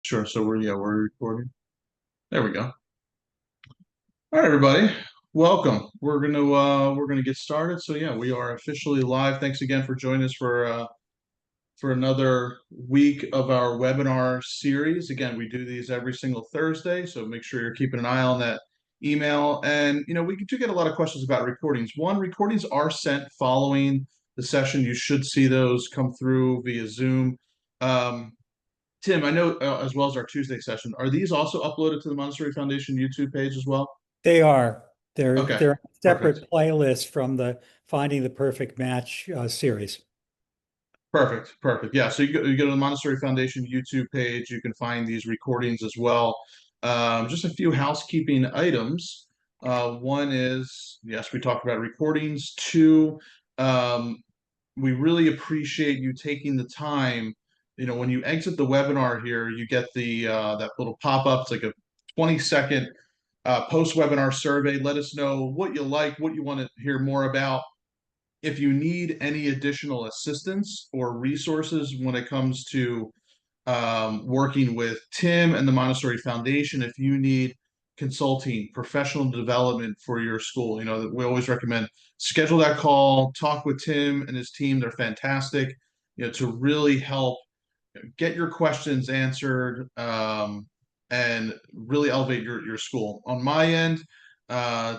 Sure. So we're recording. There we go. All right, everybody. Welcome. We're gonna get started. So yeah, we are officially live. Thanks again for joining us for another week of our webinar series. Again, we do these every single Thursday, so make sure you're keeping an eye on that email. And we do get a lot of questions about recordings. One, recordings are sent following the session. You should see those come through via Zoom. Tim, I know as well as our Tuesday session, are these also uploaded to the Montessori Foundation YouTube page as well? They are. They're Okay, they're a perfect. separate playlist from the Finding the Perfect Match series. Perfect, perfect. Yeah, so you go to the Montessori Foundation YouTube page. You can find these recordings as well. Just a few housekeeping items. One is, yes, we talked about recordings. Two, um, we really appreciate you taking the time. When you exit the webinar here, you get the that little pop-up. It's like a 20-second post-webinar survey. Let us know what you like, what you want to hear more about. If you need any additional assistance or resources when it comes to working with Tim and the Montessori Foundation, if you need consulting, professional development for your school, we always recommend schedule that call, talk with Tim and his team. They're fantastic, to really help get your questions answered, and really elevate your school. On my end,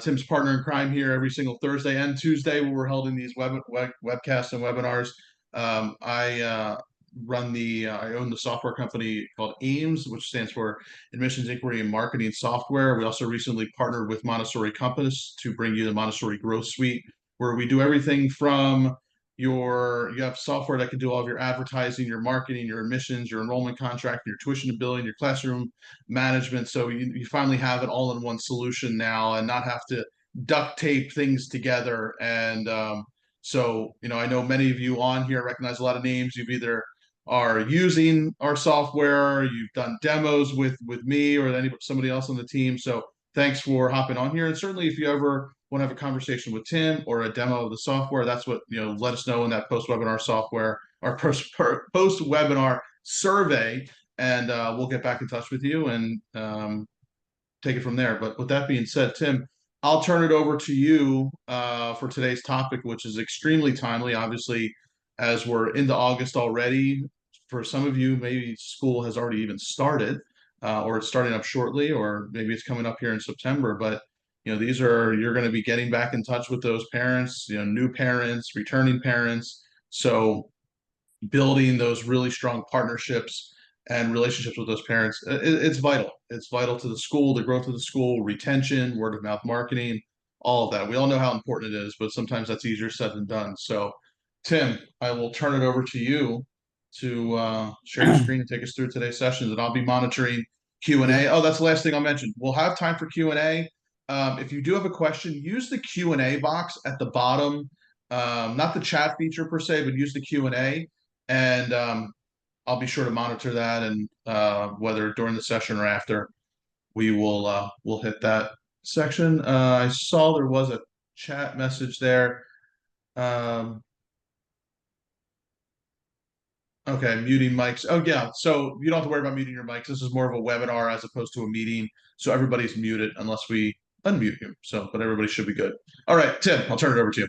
Tim's partner in crime here every single Thursday and Tuesday when we're holding these webcasts and webinars. I own the software company called Ames, which stands for Admissions Inquiry and Marketing Software. We also recently partnered with Montessori Compass to bring you the Montessori Growth Suite, where we do everything from you have software that can do all of your advertising, your marketing, your admissions, your enrollment contract, your tuition and billing, your classroom management. So you finally have it all in one solution now and not have to duct tape things together. And I know many of you on here recognize a lot of names. You've either are using our software, you've done demos with me or somebody else on the team. So thanks for hopping on here. And certainly if you ever want to have a conversation with Tim or a demo of the software, that's what, let us know in that post-webinar software or post-webinar survey, and we'll get back in touch with you and take it from there. But with that being said, Tim, I'll turn it over to you for today's topic, which is extremely timely, obviously, as we're into August already. For some of you, maybe school has already even started, or it's starting up shortly, or maybe it's coming up here in September. But you're going to be getting back in touch with those parents, new parents, returning parents. So building those really strong partnerships and relationships with those parents, it's vital. It's vital to the school, the growth of the school, retention, word of mouth marketing, all of that. We all know how important it is, but sometimes that's easier said than done. So, Tim, I will turn it over to you to share your screen and take us through today's sessions, and I'll be monitoring Q&A. Yeah. Oh, that's the last thing I'll mention. We'll have time for Q&A. If you do have a question, use the Q&A box at the bottom. Not the chat feature per se, but use the Q&A, and I'll be sure to monitor that, and whether during the session or after, we'll hit that section. I saw there was a chat message there. Okay, muting mics. Oh yeah, so you don't have to worry about muting your mics. This is more of a webinar as opposed to a meeting, so everybody's muted unless we unmute you. But everybody should be good. All right, Tim, I'll turn it over to you.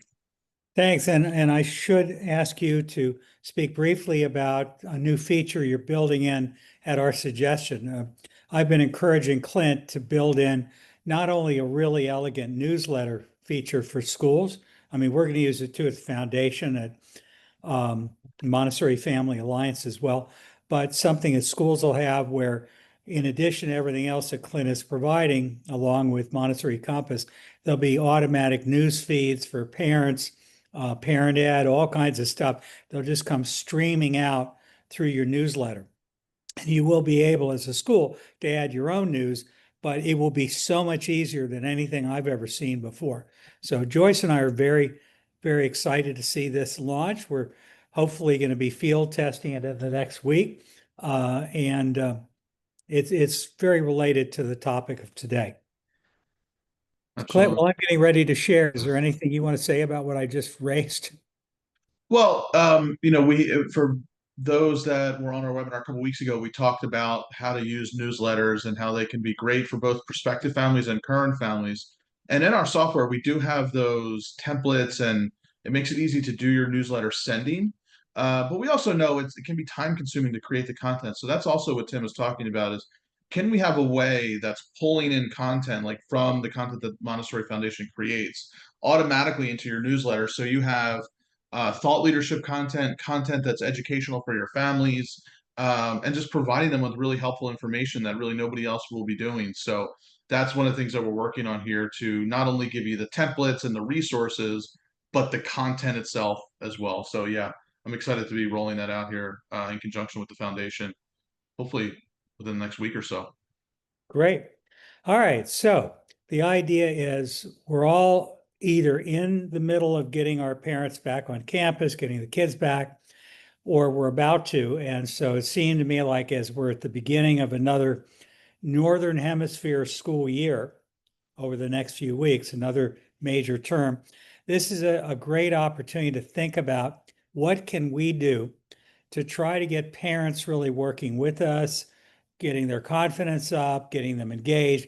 Thanks. And I should ask you to speak briefly about a new feature you're building in at our suggestion. I've been encouraging Clint to build in not only a really elegant newsletter feature for schools. I mean, we're going to use it too at the foundation, at Montessori Family Alliance as well, but something that schools will have where, in addition to everything else that Clint is providing, along with Montessori Compass, there'll be automatic news feeds for parents, parent ad, all kinds of stuff. They'll just come streaming out through your newsletter. And you will be able, as a school, to add your own news, but it will be so much easier than anything I've ever seen before. So Joyce and I are very, very excited to see this launch. We're hopefully going to be field testing it in the next week. It's very related to the topic of today. Clint, while I'm getting ready to share, is there anything you want to say about what I just raised? Well, we for those that were on our webinar a couple weeks ago, we talked about how to use newsletters and how they can be great for both prospective families and current families. And in our software, we do have those templates, and it makes it easy to do your newsletter sending. But we also know it can be time consuming to create the content. So that's also what Tim was talking about is, can we have a way that's pulling in content like from the content that Montessori Foundation creates automatically into your newsletter, so you have thought leadership content, content that's educational for your families, and just providing them with really helpful information that really nobody else will be doing. So that's one of the things that we're working on here, to not only give you the templates and the resources, but the content itself as well. So yeah, I'm excited to be rolling that out here in conjunction with the foundation, hopefully within the next week or so. Great. All right. So the idea is we're all either in the middle of getting our parents back on campus, getting the kids back, or we're about to. And so it seemed to me like as we're at the beginning of another Northern Hemisphere school year over the next few weeks, another major term, this is a great opportunity to think about what can we do to try to get parents really working with us, getting their confidence up, getting them engaged.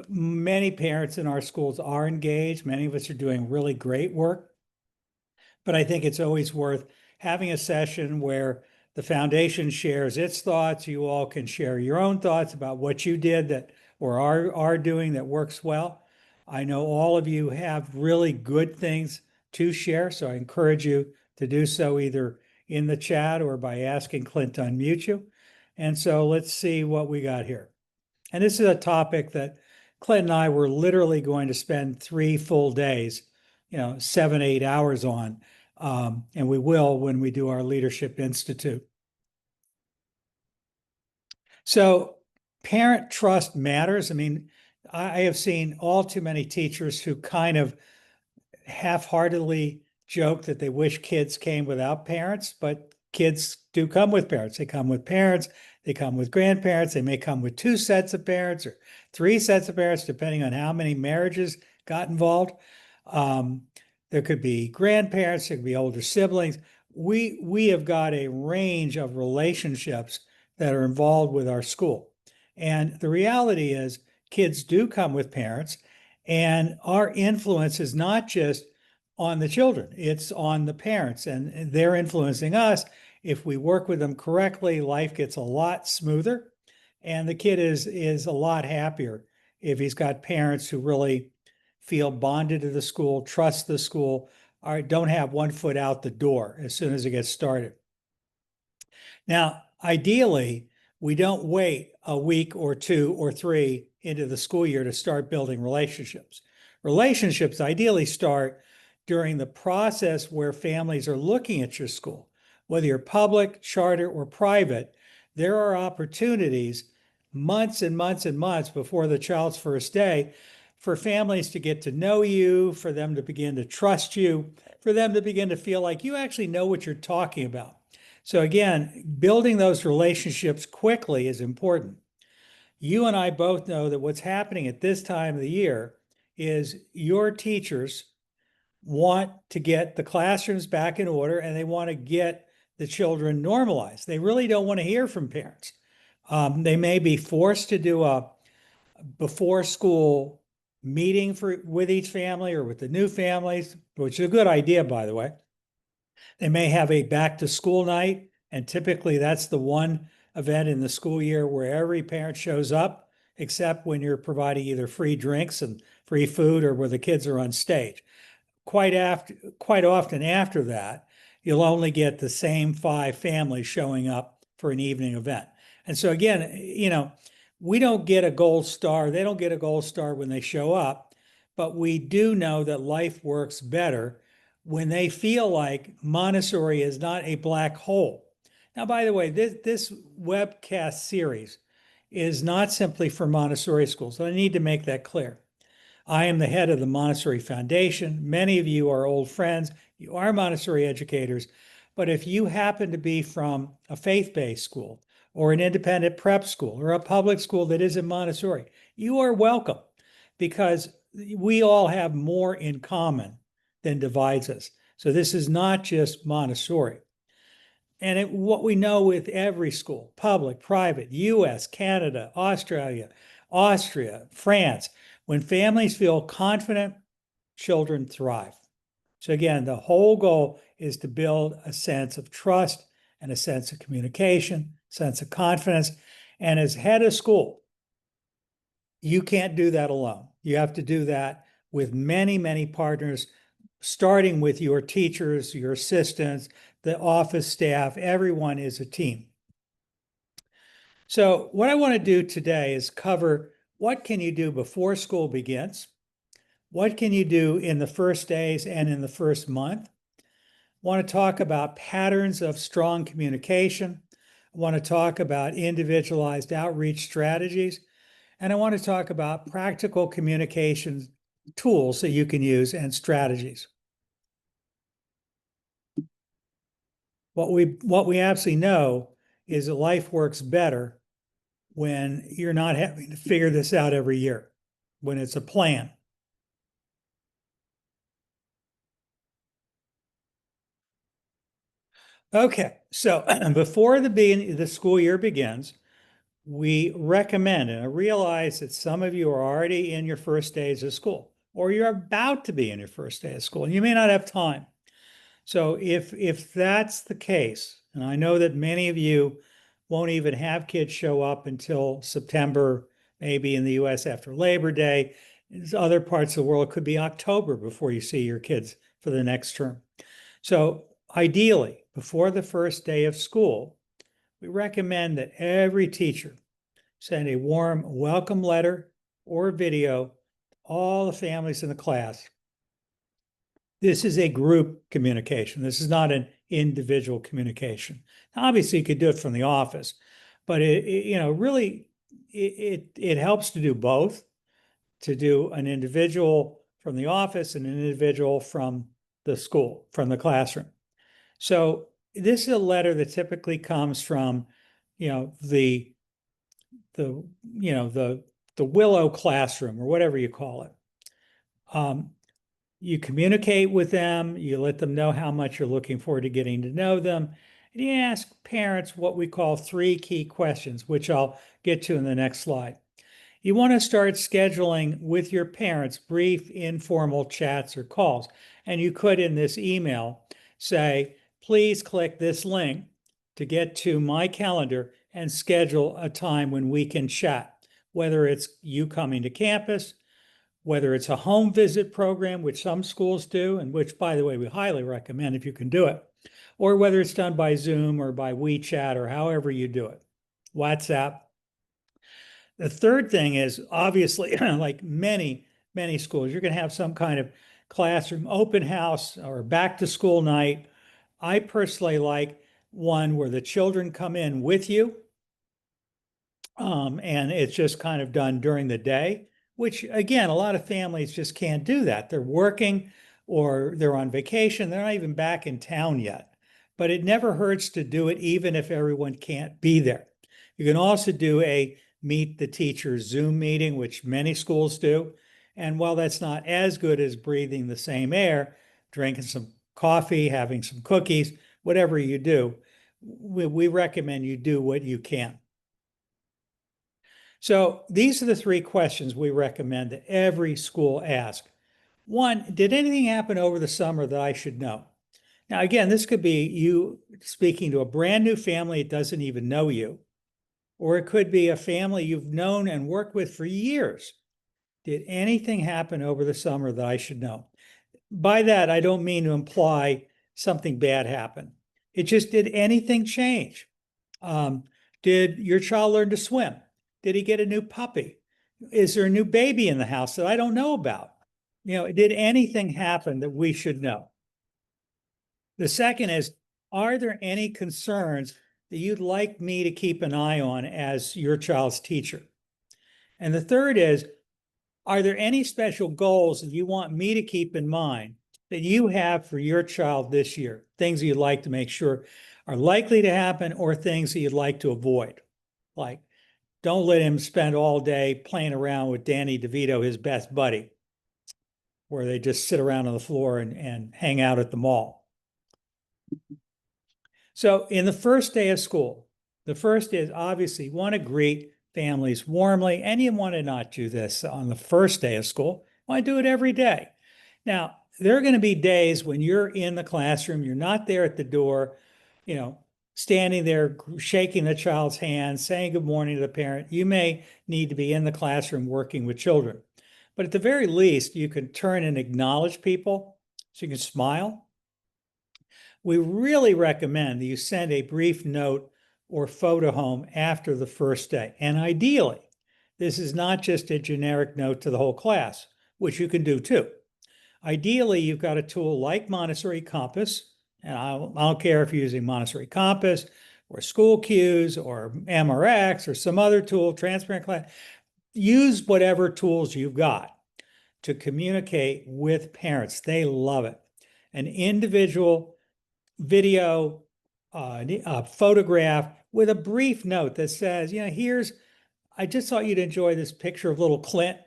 Many parents in our schools are engaged. Many of us are doing really great work. But I think it's always worth having a session where the foundation shares its thoughts. You all can share your own thoughts about what you did that or are doing that works well. I know all of you have really good things to share, so I encourage you to do so either in the chat or by asking Clint to unmute you. And so let's see what we got here. And this is a topic that Clint and I were literally going to spend 3 full days, 7, 8 hours on. And we will when we do our Leadership Institute. So parent trust matters. I mean, I have seen all too many teachers who kind of half-heartedly joke that they wish kids came without parents, but kids do come with parents. They come with parents, they come with grandparents, they may come with 2 sets of parents or 3 sets of parents, depending on how many marriages got involved. There could be grandparents, there could be older siblings. We have got a range of relationships that are involved with our school. And the reality is kids do come with parents, and our influence is not just on the children, it's on the parents, and they're influencing us. If we work with them correctly, life gets a lot smoother, and the kid is a lot happier if he's got parents who really feel bonded to the school, trust the school, or don't have one foot out the door as soon as it gets started. Now, ideally, we don't wait a week or 2 or 3 into the school year to start building relationships. Relationships ideally start during the process where families are looking at your school. Whether you're public, charter, or private, there are opportunities months and months and months before the child's first day for families to get to know you, for them to begin to trust you, for them to begin to feel like you actually know what you're talking about. So again, building those relationships quickly is important. You and I both know that what's happening at this time of the year is your teachers want to get the classrooms back in order, and they want to get the children normalized. They really don't want to hear from parents. They may be forced to do a before school meeting with each family or with the new families, which is a good idea, by the way. They may have a back to school night, and typically that's the one event in the school year where every parent shows up, except when you're providing either free drinks and free food or where the kids are on stage. Quite often after that, you'll only get the same 5 families showing up for an evening event. And so again, we don't get a gold star. They don't get a gold star when they show up, but we do know that life works better when they feel like Montessori is not a black hole. Now, by the way, this webcast series is not simply for Montessori schools. So I need to make that clear. I am the head of the Montessori Foundation. Many of you are old friends. You are Montessori educators. But if you happen to be from a faith-based school or an independent prep school or a public school that isn't Montessori, you are welcome, because we all have more in common than divides us. So this is not just Montessori. And what we know with every school, public, private, US, Canada, Australia, Austria, France, when families feel confident, children thrive. So again, the whole goal is to build a sense of trust and a sense of communication, sense of confidence. And as head of school, you can't do that alone. You have to do that with many, many partners, starting with your teachers, your assistants, the office staff. Everyone is a team. So what I want to do today is cover what can you do before school begins? What can you do in the first days and in the first month? I want to talk about patterns of strong communication. I want to talk about individualized outreach strategies. And I want to talk about practical communication tools that you can use and strategies. What we absolutely know is that life works better when you're not having to figure this out every year, when it's a plan. Okay, so before the school year begins, we recommend, and I realize that some of you are already in your first days of school, or you're about to be in your first day of school, and you may not have time. So if that's the case, and I know that many of you won't even have kids show up until September, maybe in the US after Labor Day. In other parts of the world, it could be October before you see your kids for the next term. So ideally, before the first day of school, we recommend that every teacher send a warm welcome letter or video to all the families in the class. This is a group communication. This is not an individual communication. Now, obviously, you could do it from the office, but really, it helps to do both. To do an individual from the office and an individual from the school, from the classroom. So this is a letter that typically comes from, the the Willow classroom or whatever you call it. You communicate with them, you let them know how much you're looking forward to getting to know them, and you ask parents what we call 3 key questions, which I'll get to in the next slide. You want to start scheduling with your parents brief informal chats or calls. And you could, in this email, say, please click this link to get to my calendar and schedule a time when we can chat, whether it's you coming to campus, whether it's a home visit program, which some schools do, and which, by the way, we highly recommend if you can do it, or whether it's done by Zoom or by WeChat or however you do it, WhatsApp. The third thing is obviously, like many, many schools, you're going to have some kind of classroom open house or back to school night. I personally like one where the children come in with you, and it's just kind of done during the day, which again, a lot of families just can't do that. They're working or they're on vacation. They're not even back in town yet. But it never hurts to do it, even if everyone can't be there. You can also do a meet the teacher Zoom meeting, which many schools do. And while that's not as good as breathing the same air, drinking some coffee, having some cookies, whatever you do, we recommend you do what you can. So these are the 3 questions we recommend that every school ask. 1, did anything happen over the summer that I should know? Now, again, this could be you speaking to a brand new family that doesn't even know you, or it could be a family you've known and worked with for years. Did anything happen over the summer that I should know? By that, I don't mean to imply something bad happened. It just, did anything change? Did your child learn to swim? Did he get a new puppy? Is there a new baby in the house that I don't know about? Did anything happen that we should know? The second is, are there any concerns that you'd like me to keep an eye on as your child's teacher? And the third is, are there any special goals that you want me to keep in mind that you have for your child this year? Things you'd like to make sure are likely to happen, or things that you'd like to avoid? Like, don't let him spend all day playing around with Danny DeVito, his best buddy, where they just sit around on the floor and hang out at the mall. So in the first day of school, the first is obviously you want to greet families warmly, and you want to not do this on the first day of school. You want to do it every day. Now, there are going to be days when you're in the classroom, you're not there at the door, you know, standing there shaking the child's hand, saying good morning to the parent. You may need to be in the classroom working with children. But at the very least, you can turn and acknowledge people so you can smile. We really recommend that you send a brief note or photo home after the first day. And ideally, this is not just a generic note to the whole class, which you can do too. Ideally, you've got a tool like Montessori Compass, and I don't care if you're using Montessori Compass or School Cues or MRX or some other tool, Transparent Class. Use whatever tools you've got to communicate with parents. They love it. An individual video, a photograph with a brief note that says, I just thought you'd enjoy this picture of little Clint.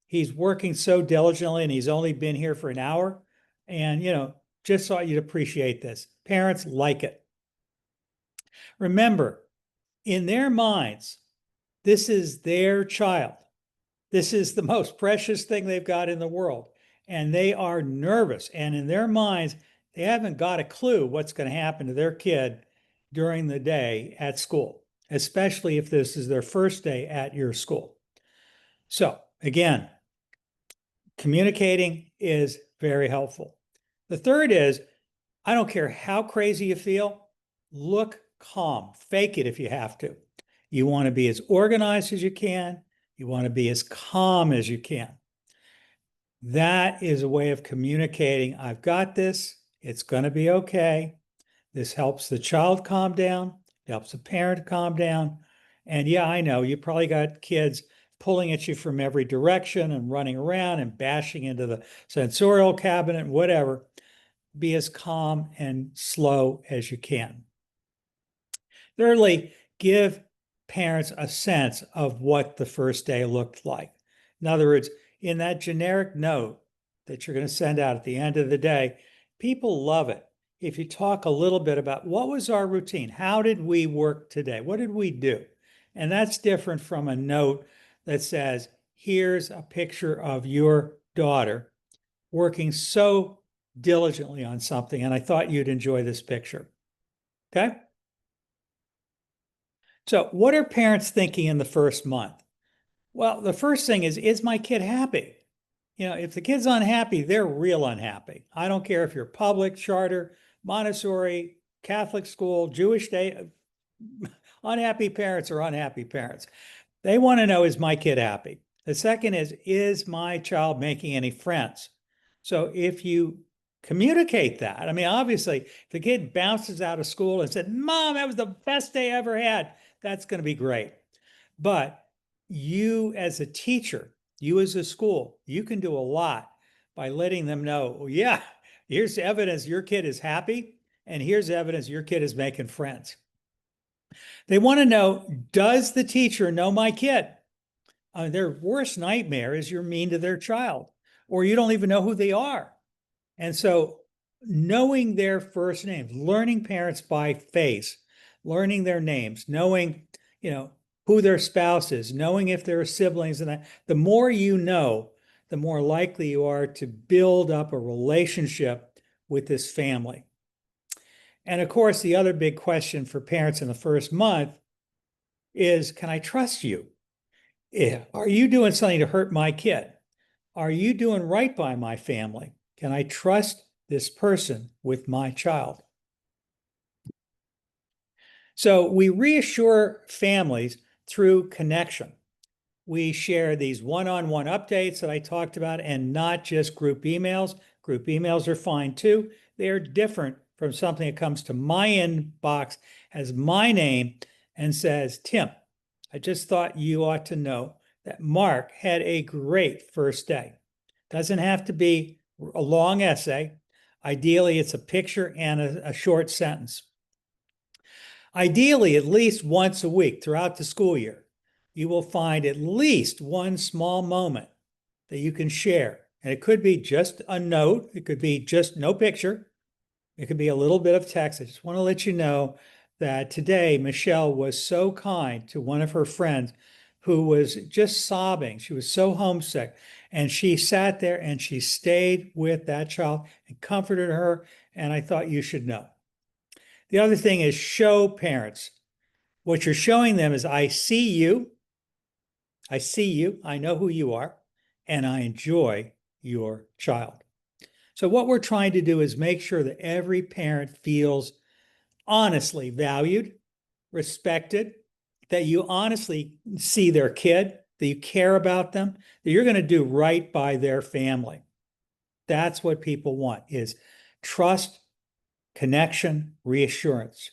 He's working so diligently and he's only been here for an hour. And, just thought you'd appreciate this. Parents like it. Remember, in their minds, this is their child. This is the most precious thing they've got in the world. And they are nervous. And in their minds, they haven't got a clue what's going to happen to their kid during the day at school, especially if this is their first day at your school. So again, communicating is very helpful. The third is, I don't care how crazy you feel, look calm, fake it if you have to. You want to be as organized as you can. You want to be as calm as you can. That is a way of communicating, I've got this, it's going to be okay. This helps the child calm down, it helps the parent calm down. And yeah, I know you probably got kids pulling at you from every direction and running around and bashing into the sensorial cabinet, whatever. Be as calm and slow as you can. Thirdly, give parents a sense of what the first day looked like. In other words, in that generic note that you're going to send out at the end of the day, people love it. If you talk a little bit about what was our routine, how did we work today, what did we do? And that's different from a note that says, here's a picture of your daughter working so diligently on something, and I thought you'd enjoy this picture. Okay? So what are parents thinking in the first month? Well, the first thing is my kid happy? If the kid's unhappy, they're real unhappy. I don't care if you're public, charter, Montessori, Catholic school, Jewish day, unhappy parents are unhappy parents. They want to know, is my kid happy? The second is my child making any friends? So if you communicate that, I mean, obviously, if the kid bounces out of school and said, Mom, that was the best day I ever had, that's going to be great. But you as a teacher, you as a school, you can do a lot by letting them know, oh, yeah, here's evidence your kid is happy, and here's evidence your kid is making friends. They want to know, does the teacher know my kid? Their worst nightmare is you're mean to their child, or you don't even know who they are. And so knowing their first names, learning parents by face, learning their names, knowing, who their spouse is, knowing if there are siblings, and that, the more you know, the more likely you are to build up a relationship with this family. And of course, the other big question for parents in the first month is, can I trust you? Are you doing something to hurt my kid? Are you doing right by my family? Can I trust this person with my child? So we reassure families through connection. We share these one-on-one updates that I talked about, and not just group emails. Group emails are fine too. They're different from something that comes to my inbox, has my name, and says, Tim, I just thought you ought to know that Mark had a great first day. Doesn't have to be a long essay. Ideally, it's a picture and a short sentence. Ideally, at least once a week throughout the school year, you will find at least one small moment that you can share. And it could be just a note. It could be just no picture. It could be a little bit of text. I just want to let you know that today Michelle was so kind to one of her friends who was just sobbing. She was so homesick. And she sat there and she stayed with that child and comforted her. And I thought you should know. The other thing is show parents. What you're showing them is I see you. I see you. I know who you are. And I enjoy your child. So what we're trying to do is make sure that every parent feels honestly valued, respected, that you honestly see their kid, that you care about them, that you're going to do right by their family. That's what people want is trust, connection, reassurance.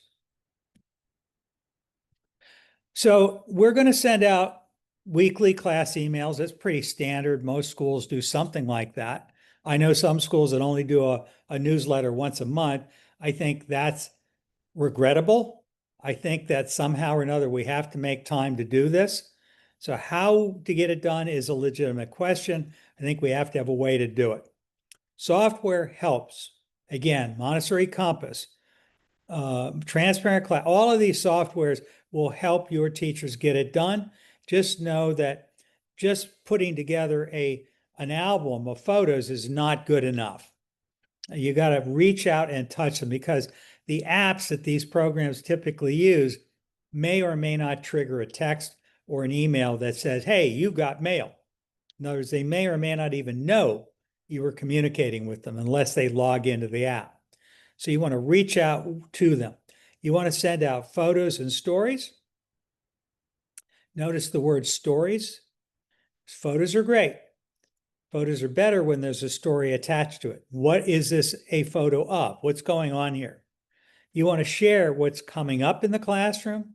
So we're going to send out weekly class emails. That's pretty standard. Most schools do something like that. I know some schools that only do a newsletter once a month. I think that's regrettable. I think that somehow or another we have to make time to do this. So how to get it done is a legitimate question. I think we have to have a way to do it. Software helps. Again, Montessori Compass, transparent class, all of these softwares will help your teachers get it done. Just know that just putting together an album of photos is not good enough. You got to reach out and touch them because the apps that these programs typically use may or may not trigger a text or an email that says, hey, you got mail. In other words, they may or may not even know you were communicating with them unless they log into the app. So you want to reach out to them. You want to send out photos and stories. Notice the word stories. Photos are great. Photos are better when there's a story attached to it. What is this a photo of? What's going on here? You want to share what's coming up in the classroom,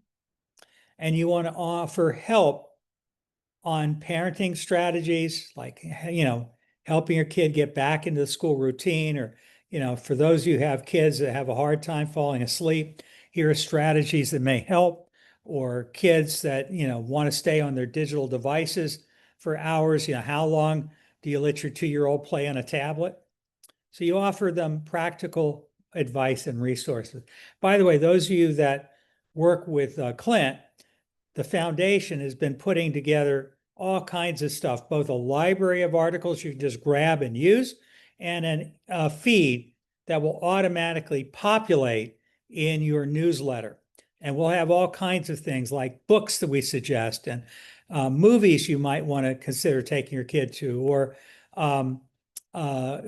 and you want to offer help on parenting strategies, like, helping your kid get back into the school routine, or, for those of you who have kids that have a hard time falling asleep, here are strategies that may help, or kids that, want to stay on their digital devices for hours. How long do you let your 2-year-old play on a tablet? So you offer them practical advice and resources. By the way, those of you that work with Clint, the foundation has been putting together all kinds of stuff, both a library of articles you can just grab and use, and a feed that will automatically populate in your newsletter. And we'll have all kinds of things like books that we suggest, and movies you might want to consider taking your kid to, or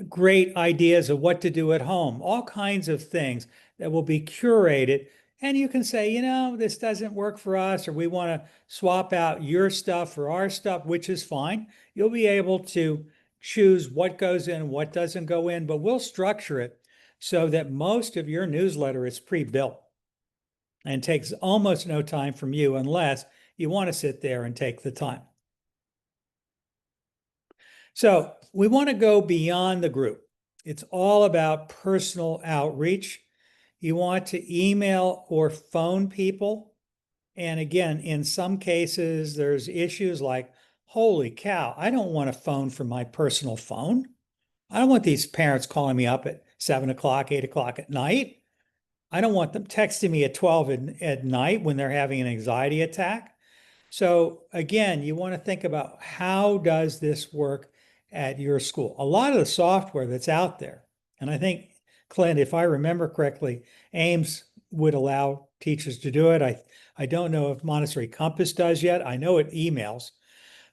great ideas of what to do at home, all kinds of things that will be curated. And you can say, this doesn't work for us, or we want to swap out your stuff for our stuff, which is fine. You'll be able to choose what goes in, what doesn't go in, but we'll structure it so that most of your newsletter is pre-built and takes almost no time from you unless you want to sit there and take the time. So we want to go beyond the group. It's all about personal outreach. You want to email or phone people. And again, in some cases, there's issues like, holy cow, I don't want to phone from my personal phone. I don't want these parents calling me up at 7 o'clock, 8 o'clock at night. I don't want them texting me at 12 at night when they're having an anxiety attack. So again, you want to think about, how does this work at your school? A lot of the software that's out there, and I think, Clint, if I remember correctly, Ames would allow teachers to do it. I don't know if Montessori Compass does yet. I know it emails,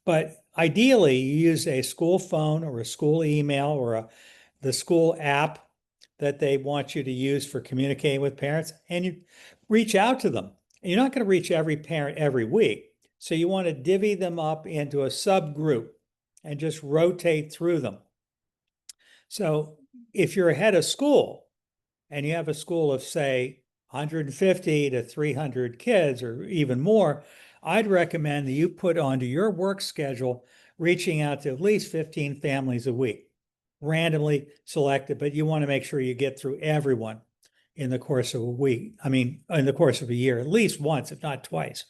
but ideally you use a school phone or a school email or the school app that they want you to use for communicating with parents, and you reach out to them. And you're not going to reach every parent every week. So you want to divvy them up into a subgroup and just rotate through them. So if you're a head of school and you have a school of, say, 150 to 300 kids or even more, I'd recommend that you put onto your work schedule reaching out to at least 15 families a week, randomly selected, but you want to make sure you get through everyone in the course of a week. In the course of a year, at least once, if not twice.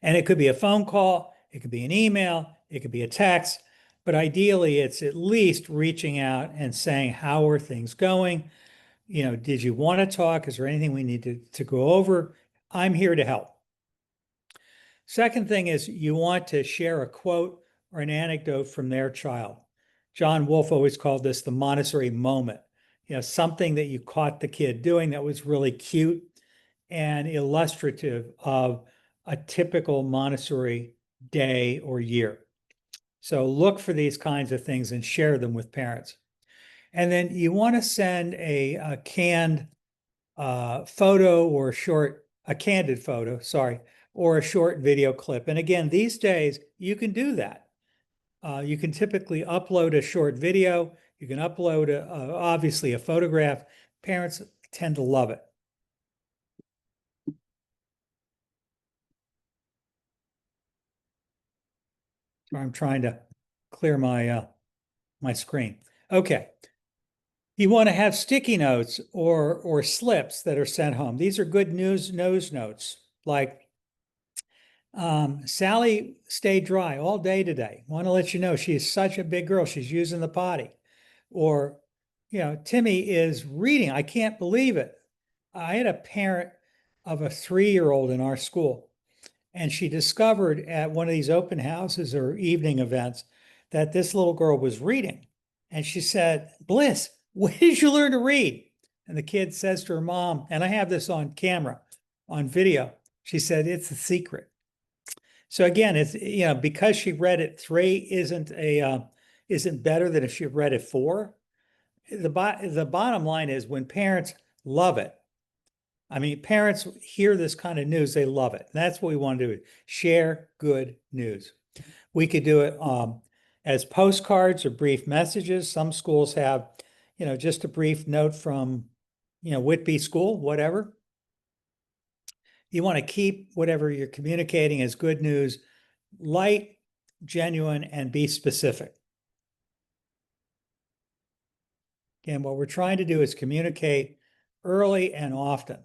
And it could be a phone call, it could be an email, it could be a text, but ideally it's at least reaching out and saying, how are things going? Did you want to talk? Is there anything we need to go over? I'm here to help. Second thing is you want to share a quote or an anecdote from their child. John Wolfe always called this the Montessori moment. Something that you caught the kid doing that was really cute and illustrative of a typical Montessori day or year. So look for these kinds of things and share them with parents. And then you want to send a canned photo or a candid photo, sorry, or a short video clip. And again, these days you can do that. You can typically upload a short video. You can upload obviously a photograph. Parents tend to love it. So I'm trying to clear my screen. Okay. You want to have sticky notes or slips that are sent home. These are good nose notes, like Sally stayed dry all day today. Want to let you know she is such a big girl. She's using the potty. Or, Timmy is reading. I can't believe it. I had a parent of a 3-year-old in our school, and she discovered at one of these open houses or evening events that this little girl was reading. And she said, Bliss, when did you learn to read? And the kid says to her mom, and I have this on camera, on video, she said, it's a secret. So again, it's, because she read it 3 isn't better than if she read it 4. The bottom line is when parents love it, parents hear this kind of news, they love it. And that's what we want to do, share good news. We could do it as postcards or brief messages. Some schools have, just a brief note from, Whitby School, whatever. You want to keep whatever you're communicating as good news light, genuine, and be specific. Again, what we're trying to do is communicate early and often.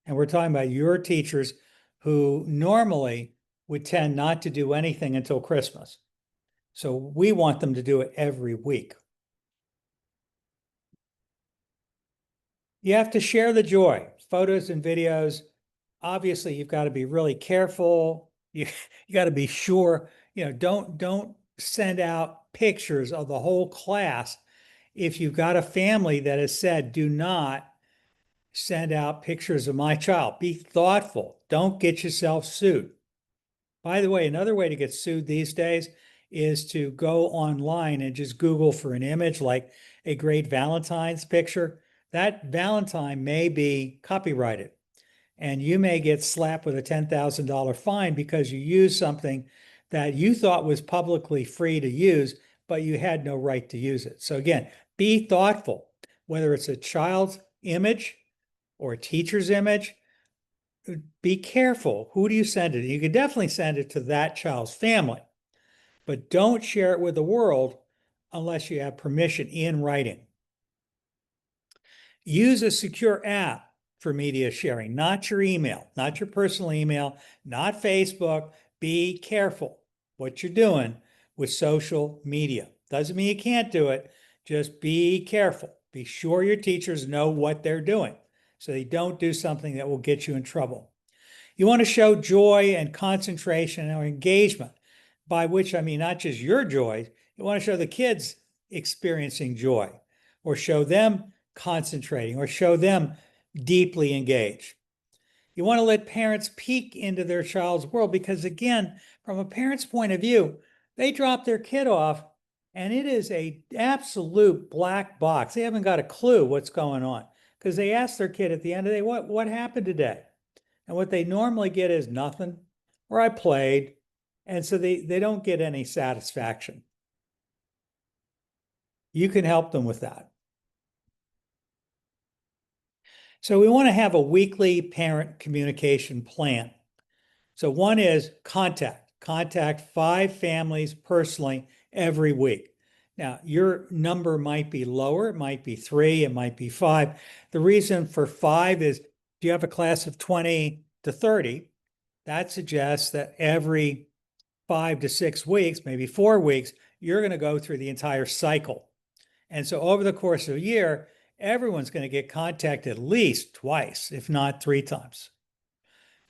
And we're talking about your teachers who normally would tend not to do anything until Christmas. So we want them to do it every week. You have to share the joy, photos and videos. Obviously, you've got to be really careful. You got to be sure, don't send out pictures of the whole class. If you've got a family that has said, do not send out pictures of my child, be thoughtful. Don't get yourself sued. By the way, another way to get sued these days is to go online and just Google for an image like a great Valentine's picture. That Valentine may be copyrighted, and you may get slapped with a $10,000 fine because you used something that you thought was publicly free to use, but you had no right to use it. So again, be thoughtful, whether it's a child's image or a teacher's image. Be careful. Who do you send it? You can definitely send it to that child's family, but don't share it with the world unless you have permission in writing. Use a secure app for media sharing, not your email, not your personal email, not Facebook. Be careful what you're doing with social media. Doesn't mean you can't do it. Just be careful. Be sure your teachers know what they're doing so they don't do something that will get you in trouble. You want to show joy and concentration or engagement, by which I mean not just your joy. You want to show the kids experiencing joy, or show them concentrating, or show them deeply engaged. You want to let parents peek into their child's world because, again, from a parent's point of view, they drop their kid off and it is an absolute black box. They haven't got a clue what's going on because they ask their kid at the end of the day, what happened today? And what they normally get is nothing, or I played. And so they don't get any satisfaction. You can help them with that. So we want to have a weekly parent communication plan. So one is contact 5 families personally every week. Now, your number might be lower. It might be 3, it might be 5. The reason for 5 is if you have a class of 20 to 30, that suggests that every 5 to 6 weeks, maybe 4 weeks, you're going to go through the entire cycle. And so over the course of a year, everyone's going to get contacted at least twice, if not 3 times.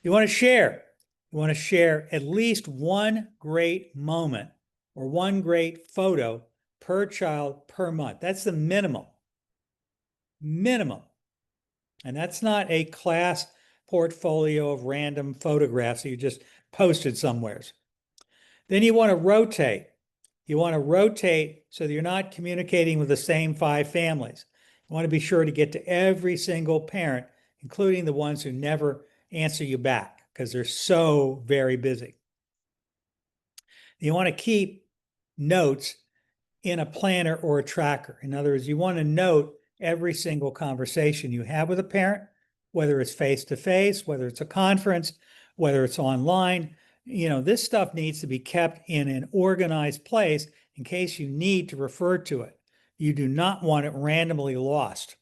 You want to share. You want to share at least one great moment or one great photo per child per month. That's the minimum. Minimum. And that's not a class portfolio of random photographs that you just posted somewheres. Then you want to rotate. You want to rotate so that you're not communicating with the same 5 families. You want to be sure to get to every single parent, including the ones who never answer you back because they're so very busy. You want to keep notes in a planner or a tracker. In other words, you want to note every single conversation you have with a parent, whether it's face-to-face, whether it's a conference, whether it's online. This stuff needs to be kept in an organized place in case you need to refer to it. You do not want it randomly lost.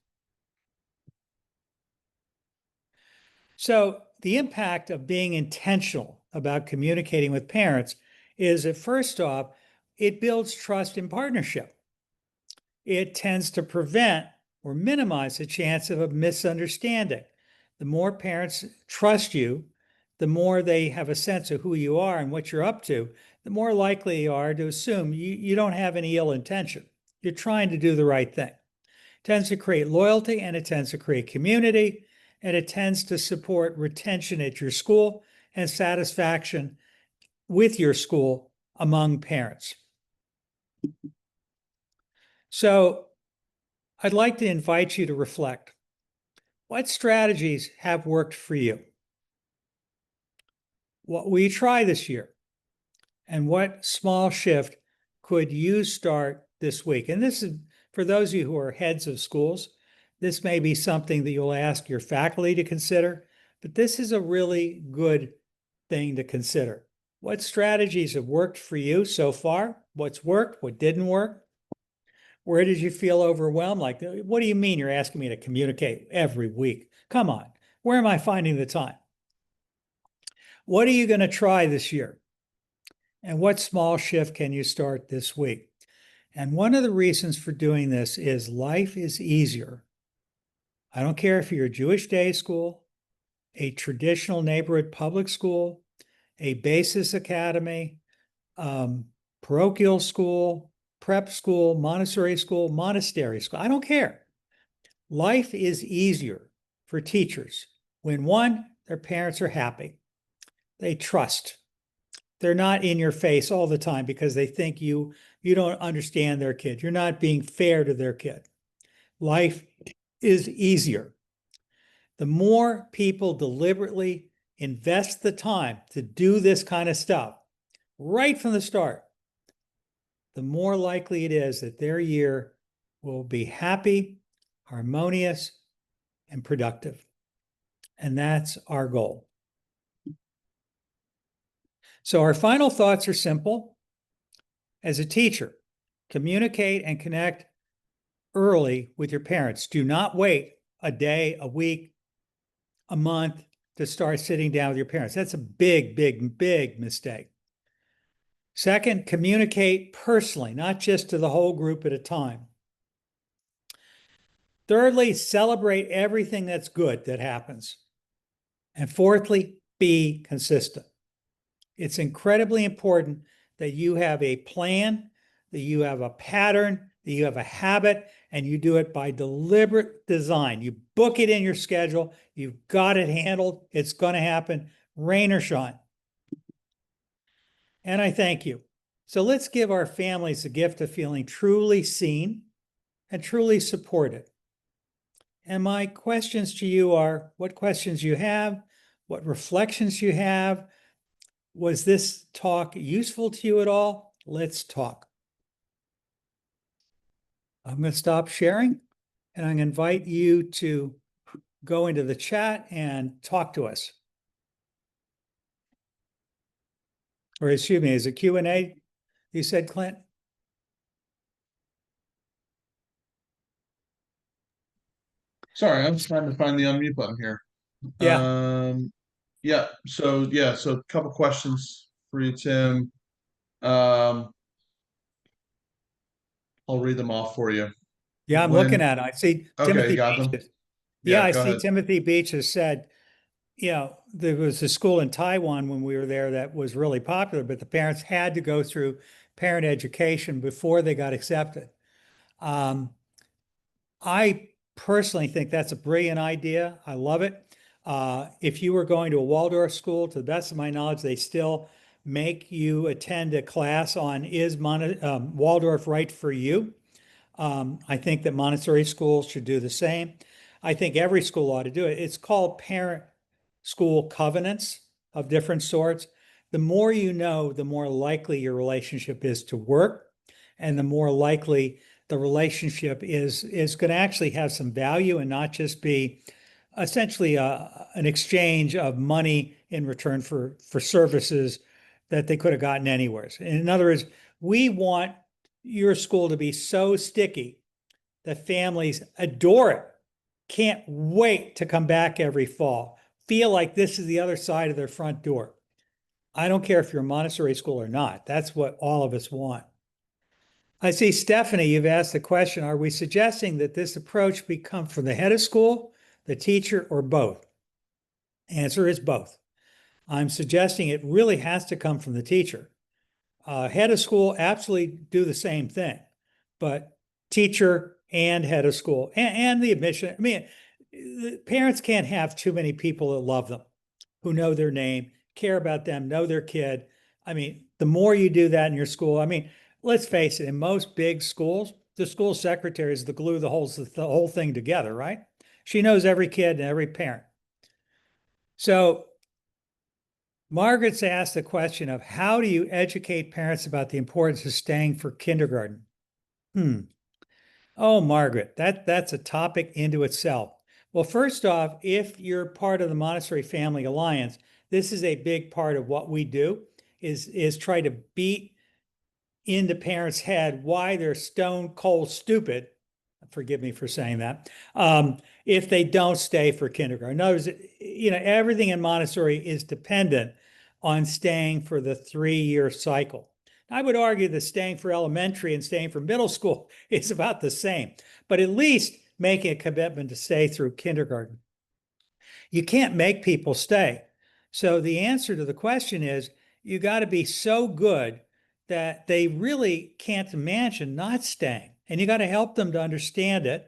So the impact of being intentional about communicating with parents is that, first off, it builds trust and partnership. It tends to prevent or minimize the chance of a misunderstanding. The more parents trust you, the more they have a sense of who you are and what you're up to, the more likely you are to assume you don't have any ill intention. You're trying to do the right thing. It tends to create loyalty, and it tends to create community, and it tends to support retention at your school and satisfaction with your school among parents. So I'd like to invite you to reflect. What strategies have worked for you? What will you try this year? And what small shift could you start this week? And this is for those of you who are heads of schools. This may be something that you'll ask your faculty to consider, but this is a really good thing to consider. What strategies have worked for you so far? What's worked? What didn't work? Where did you feel overwhelmed? Like, what do you mean you're asking me to communicate every week? Come on, where am I finding the time? What are you going to try this year? And what small shift can you start this week? And one of the reasons for doing this is life is easier. I don't care if you're a Jewish day school, a traditional neighborhood public school, a basis academy, parochial school, prep school, Montessori school, monastery school. I don't care. Life is easier for teachers when, one, their parents are happy. They trust. They're not in your face all the time because they think you don't understand their kid. You're not being fair to their kid. Life is easier. The more people deliberately invest the time to do this kind of stuff right from the start, the more likely it is that their year will be happy, harmonious, and productive. And that's our goal. So our final thoughts are simple. As a teacher, communicate and connect early with your parents. Do not wait a day, a week, a month to start sitting down with your parents. That's a big, big, big mistake. Second, communicate personally, not just to the whole group at a time. Thirdly, celebrate everything that's good that happens. And fourthly, be consistent. It's incredibly important that you have a plan, that you have a pattern, that you have a habit, and you do it by deliberate design. You book it in your schedule. You've got it handled. It's going to happen, rain or shine. And I thank you. So let's give our families the gift of feeling truly seen and truly supported. And my questions to you are, what questions you have, what reflections you have. Was this talk useful to you at all? Let's talk. I'm going to stop sharing, and I'm going to invite you to go into the chat and talk to us. Or excuse me, is it Q&A? You said, Clint? Sorry, I'm just trying to find the unmute button here. Yeah. So a couple questions for you, Tim. I'll read them off for you. Yeah, I'm looking when, at it. I see okay, Timothy got them. Beaches. Yeah, Yeah, I go see ahead. Timothy Beach has said, there was a school in Taiwan when we were there that was really popular, but the parents had to go through parent education before they got accepted. Um, I personally think that's a brilliant idea. I love it. If you were going to a Waldorf school, to the best of my knowledge, they still make you attend a class on Waldorf right for you? I think that Montessori schools should do the same. I think every school ought to do it. It's called parent school covenants of different sorts. The more you know, the more likely your relationship is to work, and the more likely the relationship is going to actually have some value and not just be essentially an exchange of money in return for services that they could have gotten anywhere. In other words, we want your school to be so sticky that families adore it, can't wait to come back every fall, feel like this is the other side of their front door. I don't care if you're a Montessori school or not. That's what all of us want. I see, Stephanie, you've asked the question, are we suggesting that this approach become from the head of school, the teacher, or both? Answer is both. I'm suggesting it really has to come from the teacher. Head of school absolutely do the same thing, but teacher and head of school and the admission. I mean, the parents can't have too many people that love them, who know their name, care about them, know their kid. I mean, the more you do that in your school, I mean, let's face it, in most big schools, the school secretary is the glue that holds the whole thing together, right? She knows every kid and every parent. So Margaret's asked the question of how do you educate parents about the importance of staying for kindergarten? Hmm. Oh, Margaret, that's a topic into itself. Well, first off, if you're part of the Montessori Family Alliance, this is a big part of what we do is try to beat into parents' head why they're stone cold stupid. Forgive me for saying that. If they don't stay for kindergarten. In other words, everything in Montessori is dependent on staying for the 3-year cycle. I would argue that staying for elementary and staying for middle school is about the same, but at least making a commitment to stay through kindergarten. You can't make people stay. So the answer to the question is you got to be so good that they really can't imagine not staying. And you got to help them to understand it.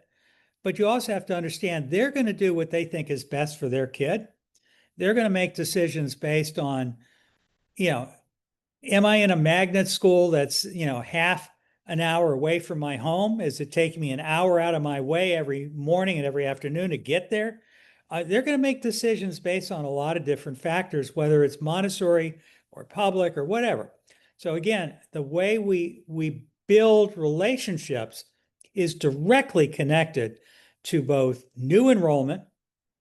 But you also have to understand they're going to do what they think is best for their kid. They're going to make decisions based on, you know, am I in a magnet school that's, half an hour away from my home? Is it taking me an hour out of my way every morning and every afternoon to get there? They're going to make decisions based on a lot of different factors, whether it's Montessori or public or whatever. So again, the way we build relationships is directly connected to both new enrollment,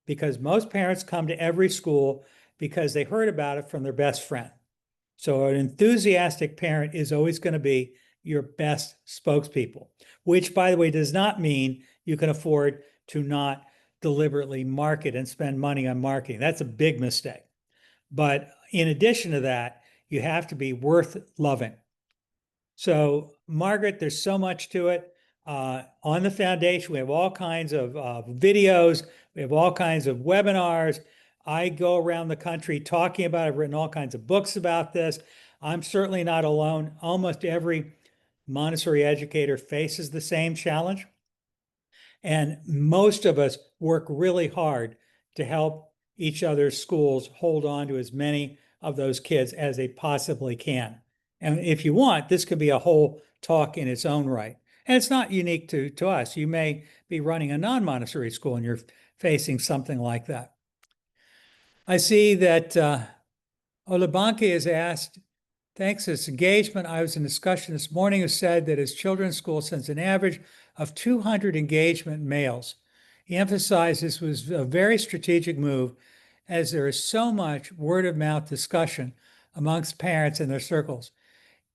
because most parents come to every school because they heard about it from their best friend. So an enthusiastic parent is always going to be your best spokespeople, which, by the way, does not mean you can afford to not deliberately market and spend money on marketing. That's a big mistake. But in addition to that, you have to be worth loving. So, Margaret, there's so much to it. On the foundation, we have all kinds of videos, we have all kinds of webinars. I go around the country talking about it. I've written all kinds of books about this. I'm certainly not alone. Almost every Montessori educator faces the same challenge. And most of us work really hard to help each other's schools hold on to as many of those kids as they possibly can. And if you want, this could be a whole talk in its own right. And it's not unique to us. You may be running a non-Montessori school and you're facing something like that. I see that Olabanke has asked, thanks to this engagement, I was in discussion this morning who said that his children's school sends an average of 200 engagement males. He emphasized this was a very strategic move as there is so much word of mouth discussion amongst parents in their circles.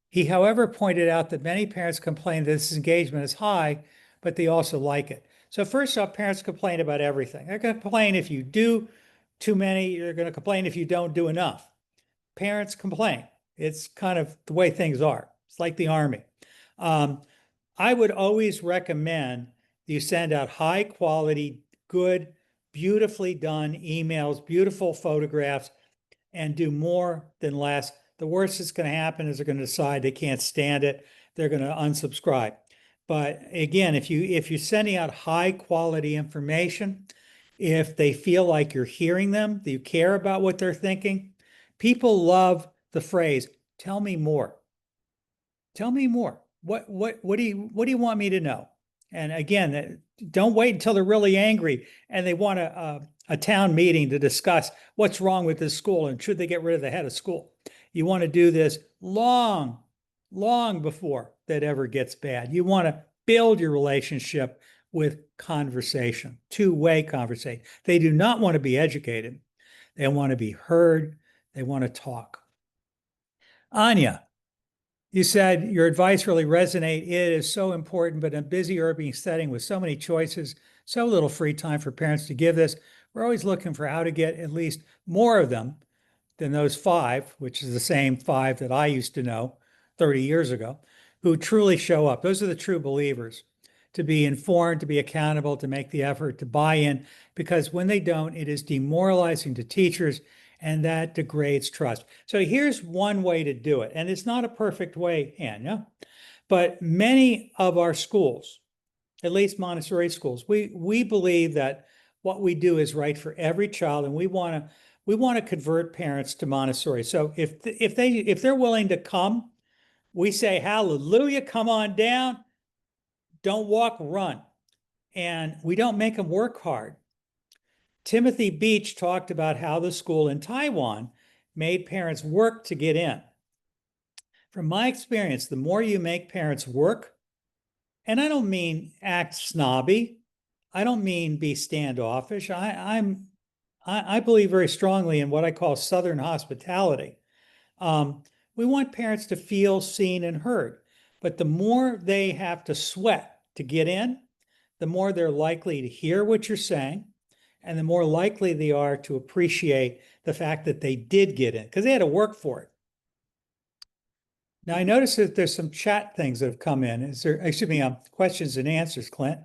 He, however, pointed out that many parents complain that this engagement is high, but they also like it. So first off, parents complain about everything. They're going to complain if you do too many, they're going to complain if you don't do enough. Parents complain. It's kind of the way things are. It's like the Army. I would always recommend You send out high quality, good, beautifully done emails, beautiful photographs, and do more than less. The worst that's going to happen is they're going to decide they can't stand it. They're going to unsubscribe. But again, if you're sending out high quality information, if they feel like you're hearing them, that you care about what they're thinking, people love the phrase, tell me more. Tell me more. What do you want me to know? And again, don't wait until they're really angry and they want a town meeting to discuss what's wrong with this school and should they get rid of the head of school. You want to do this long, long before that ever gets bad. You want to build your relationship with conversation, two-way conversation. They do not want to be educated. They want to be heard. They want to talk. Anya, you said your advice really resonated. It is so important, but in a busy urban setting with so many choices, so little free time for parents to give this, we're always looking for how to get at least more of them than those five, which is the same five that I used to know 30 years ago, who truly show up. Those are the true believers, to be informed, to be accountable, to make the effort, to buy in, because when they don't, it is demoralizing to teachers and that degrades trust. So here's one way to do it. And it's not a perfect way, Anya, but many of our schools, at least Montessori schools, we believe that what we do is right for every child, and we want to convert parents to Montessori. So if they're willing to come, we say hallelujah, come on down, don't walk, run. And we don't make them work hard. Timothy Beach talked about how the school in Taiwan made parents work to get in. From my experience, the more you make parents work, and I don't mean act snobby, I don't mean be standoffish. I believe very strongly in what I call Southern hospitality. We want parents to feel seen and heard, but the more they have to sweat to get in, the more they're likely to hear what you're saying, and the more likely they are to appreciate the fact that they did get in because they had to work for it. Now, I noticed that there's some chat things that have come in. Is there, excuse me, questions and answers, Clint?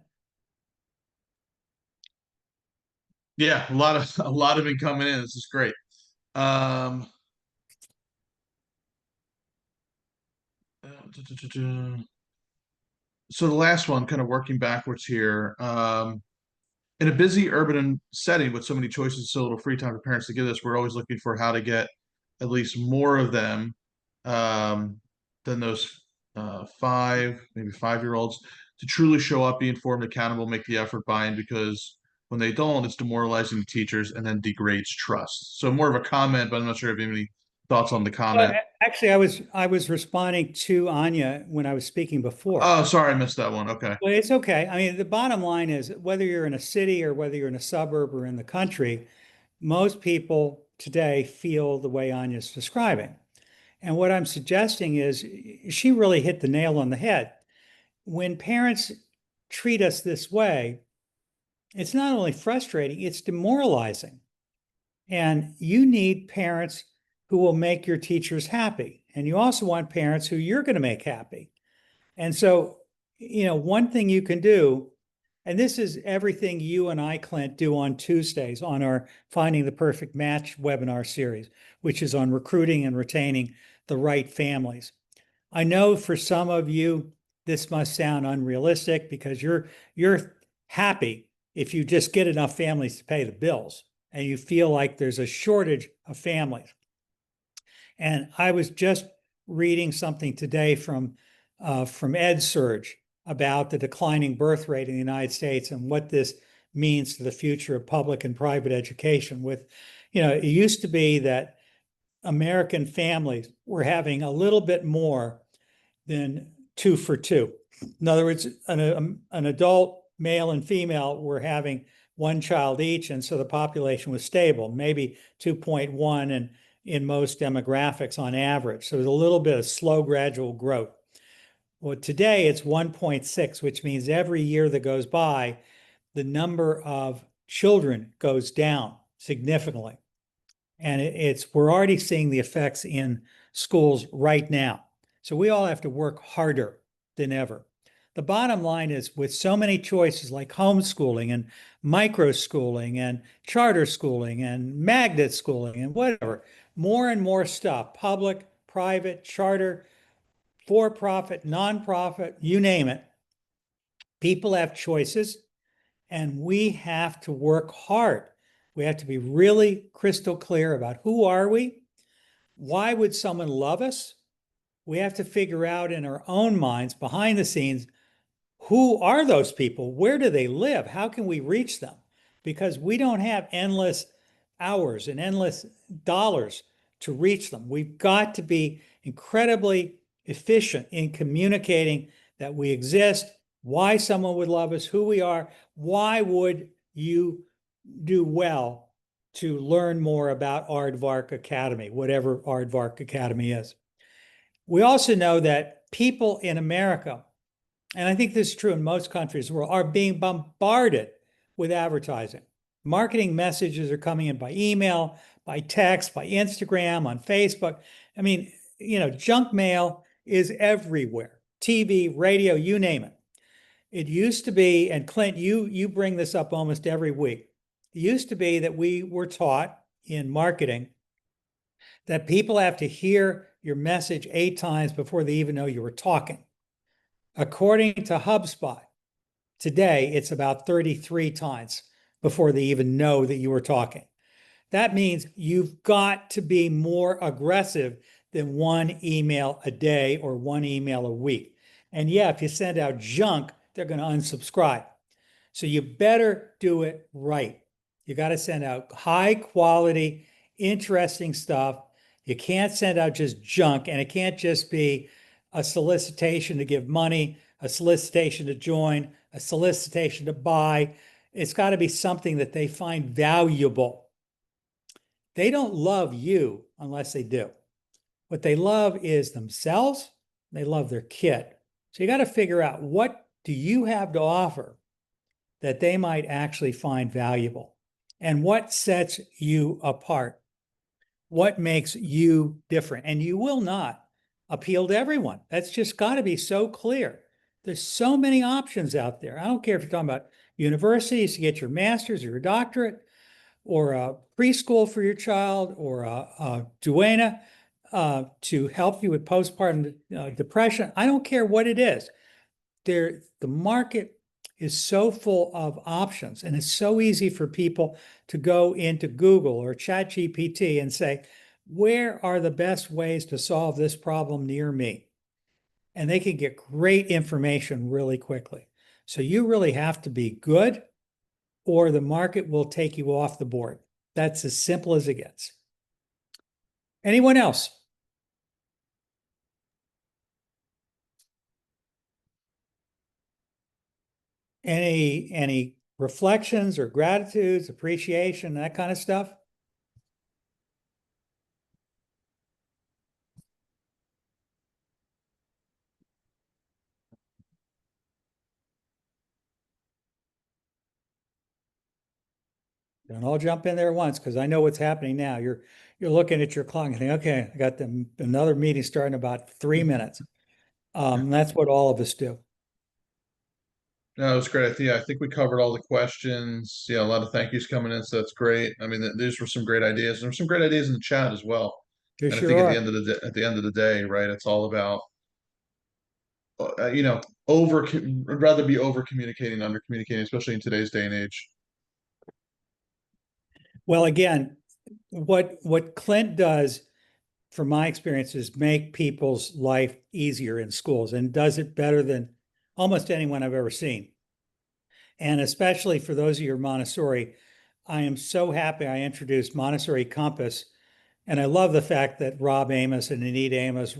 Yeah, a lot of it coming in. This is great. Um, so the last one, kind of working backwards here. In a busy urban setting with so many choices, so little free time for parents to give this, we're always looking for how to get at least more of them um, than those maybe 5 year olds to truly show up, be informed, accountable, make the effort, buy in, because when they don't, it's demoralizing to teachers and then degrades trust. So more of a comment, but I'm not sure if you have any thoughts on the comment. Actually, I was responding to Anya when I was speaking before. Oh, sorry, I missed that one. Okay. Well, it's okay. I mean, the bottom line is whether you're in a city or whether you're in a suburb or in the country, most people today feel the way Anya's describing. And what I'm suggesting is she really hit the nail on the head. When parents treat us this way, it's not only frustrating, it's demoralizing. And you need parents who will make your teachers happy. And you also want parents who you're going to make happy. And so, one thing you can do, and this is everything you and I, Clint, do on Tuesdays on our Finding the Perfect Match webinar series, which is on recruiting and retaining the right families. I know for some of you, this must sound unrealistic because you're happy if you just get enough families to pay the bills and you feel like there's a shortage of families. And I was just reading something today from EdSurge about the declining birth rate in the United States and what this means to the future of public and private education. It used to be that American families were having a little bit more than 2 for 2. In other words, an adult male and female were having one child each, and so the population was stable, maybe 2.1 and in most demographics on average. So there's a little bit of slow, gradual growth. Well, today it's 1.6, which means every year that goes by, the number of children goes down significantly. And we're already seeing the effects in schools right now. So we all have to work harder than ever. the bottom line is with so many choices like homeschooling and micro schooling and charter schooling and magnet schooling and whatever, more and more stuff, public, private, charter, for profit, nonprofit, you name it. People have choices and we have to work hard. We have to be really crystal clear about who are we? Why would someone love us? We have to figure out in our own minds, behind the scenes, who are those people? Where do they live? How can we reach them? Because we don't have endless hours and endless dollars to reach them. We've got to be incredibly efficient in communicating that we exist, why someone would love us, who we are, why would you do well to learn more about Aardvark Academy, whatever Aardvark Academy is. We also know that people in America, and I think this is true in most countries, the world, are being bombarded with advertising. Marketing messages are coming in by email, by text, by Instagram, on Facebook. I mean, junk mail is everywhere. TV, radio, you name it. It used to be, and Clint, you bring this up almost every week. It used to be that we were taught in marketing that people have to hear your message 8 times before they even know you were talking. According to HubSpot, today it's about 33 times before they even know that you were talking. That means you've got to be more aggressive than 1 email a day or 1 email a week. And yeah, if you send out junk, they're going to unsubscribe. So you better do it right. You got to send out high quality, interesting stuff. You can't send out just junk, and it can't just be a solicitation to give money, a solicitation to join, a solicitation to buy. It's got to be something that they find valuable. They don't love you unless they do. What they love is themselves. They love their kid. So you got to figure out, what do you have to offer that they might actually find valuable? And what sets you apart? What makes you different? And you will not appeal to everyone. That's just got to be so clear. There's so many options out there. I don't care if you're talking about universities to get your master's or your doctorate, or a preschool for your child, or a duena to help you with postpartum depression. I don't care what it is. The market is so full of options, and it's so easy for people to go into Google or ChatGPT and say, where are the best ways to solve this problem near me? And they can get great information really quickly. So you really have to be good, or the market will take you off the board. That's as simple as it gets. Anyone else? Any reflections or gratitudes, appreciation, that kind of stuff? Don't all jump in there at once, because I know what's happening now. You're looking at your clock and think, okay, I got another meeting starting in about 3 minutes. That's what all of us do. No, it was great. I think we covered all the questions. Yeah, a lot of thank yous coming in, so that's great. I mean, these were some great ideas. There were some great ideas in the chat as well. There And I sure think are. at the end of the day, right, it's all about you know, over rather be over communicating, under communicating, especially in today's day and age. Well, again, what Clint does, from my experience, is make people's life easier in schools, and does it better than almost anyone I've ever seen. And especially for those of you who are Montessori, I am so happy I introduced Montessori Compass. And I love the fact that Rob Amos and Anita Amos,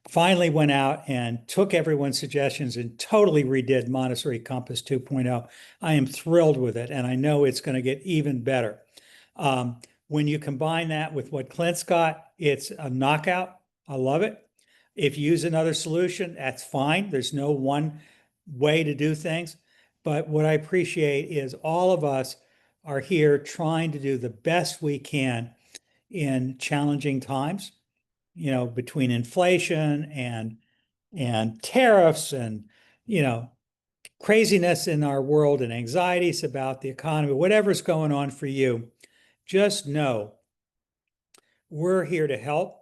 finally went out and took everyone's suggestions and totally redid Montessori Compass 2.0. I am thrilled with it, and I know it's going to get even better. When you combine that with what Clint's got, it's a knockout. I love it. If you use another solution, that's fine. There's no one way to do things. But what I appreciate is all of us are here trying to do the best we can in challenging times, between inflation and tariffs and you know, craziness in our world and anxieties about the economy, whatever's going on for you, just know we're here to help.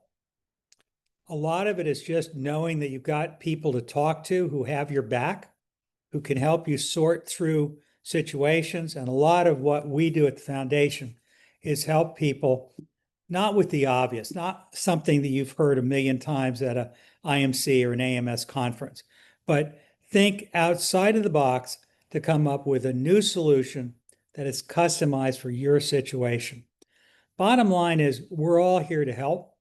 A lot of it is just knowing that you've got people to talk to who have your back, who can help you sort through situations. And a lot of what we do at the foundation is help people, not with the obvious, not something that you've heard a million times at a IMC or an AMS conference, but think outside of the box to come up with a new solution that is customized for your situation. Bottom line is we're all here to help.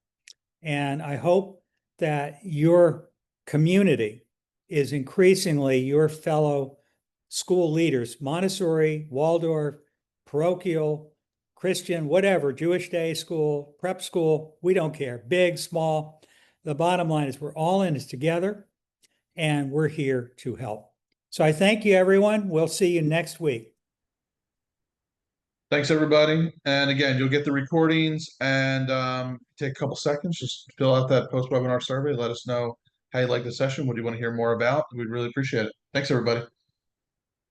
And I hope that your community is increasingly your fellow school leaders, Montessori, Waldorf, parochial, Christian, whatever, Jewish day school, prep school, we don't care, big, small. The bottom line is we're all in this together and we're here to help. So I thank you, everyone. We'll see you next week. Thanks, everybody. And again, you'll get the recordings and take a couple seconds, just fill out that post-webinar survey. Let us know how you like the session. What do you want to hear more about? We'd really appreciate it. Thanks, everybody.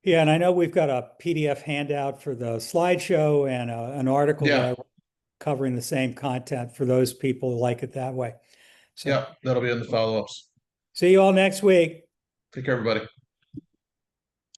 Yeah, and I know we've got a PDF handout for the slideshow and an article that I Yeah, wrote covering the same content for those people who like it that way. So yeah, that'll be in the follow-ups. see you all next week. Take care, everybody.